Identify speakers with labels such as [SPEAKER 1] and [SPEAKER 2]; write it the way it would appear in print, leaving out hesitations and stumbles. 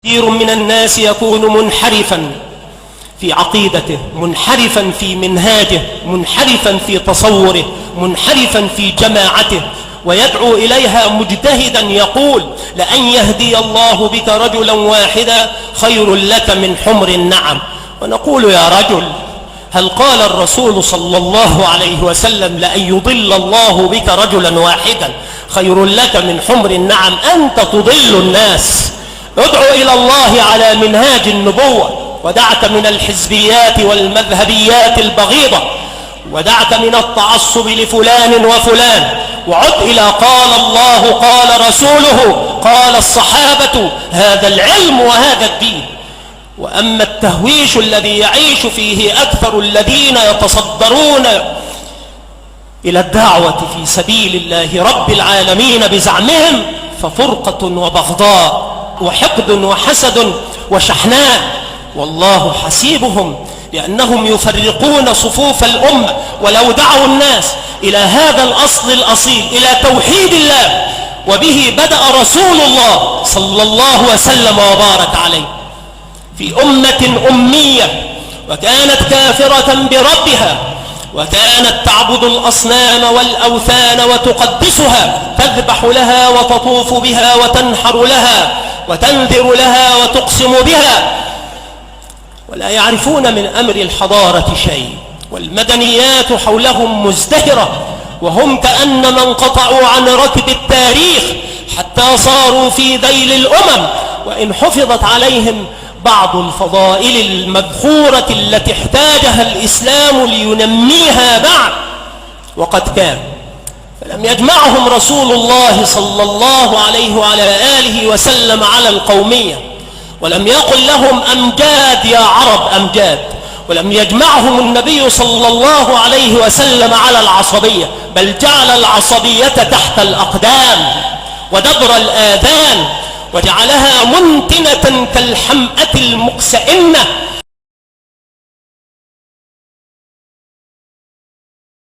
[SPEAKER 1] كثير من الناس يكون منحرفا في عقيدته، منحرفا في منهاجه، منحرفا في تصوره، منحرفا في جماعته، ويدعو إليها مجتهدا يقول: لأن يهدي الله بك رجلا واحدا خير لك من حمر النعم. ونقول: يا رجل، هل قال الرسول صلى الله عليه وسلم لأن يضل الله بك رجلا واحدا خير لك من حمر النعم؟ أنت تضل الناس. ادعو إلى الله على منهاج النبوة، ودعك من الحزبيات والمذهبيات البغيضة، ودعك من التعصب لفلان وفلان، وعد إلى قال الله قال رسوله قال الصحابة. هذا العلم وهذا الدين. وأما التهويش الذي يعيش فيه أكثر الذين يتصدرون إلى الدعوة في سبيل الله رب العالمين بزعمهم، ففرقة وبغضاء وحقد وحسد وشحناء، والله حسيبهم، لأنهم يفرقون صفوف الأمة. ولو دعوا الناس إلى هذا الأصل الأصيل، إلى توحيد الله، وبه بدأ رسول الله صلى الله وسلم وبارك عليه، في أمة أمية وكانت كافرة بربها، وكانت تعبد الأصنام والأوثان وتقدسها، تذبح لها وتطوف بها وتنحر لها وتنذر لها وتقسم بها، ولا يعرفون من أمر الحضارة شيء، والمدنيات حولهم مزدهرة، وهم كأنما انقطعوا عن ركب التاريخ حتى صاروا في ذيل الأمم، وإن حفظت عليهم بعض الفضائل المذخورة التي احتاجها الإسلام لينميها بعد، وقد كان. فلم يجمعهم رسول الله صلى الله عليه وعلى آله وسلم على القومية، ولم يقل لهم أمجاد يا عرب أمجاد، ولم يجمعهم النبي صلى الله عليه وسلم على العصبية، بل جعل العصبية تحت الأقدام ودبر الآذان، وجعلها منتنة كالحمأة المكسئنة،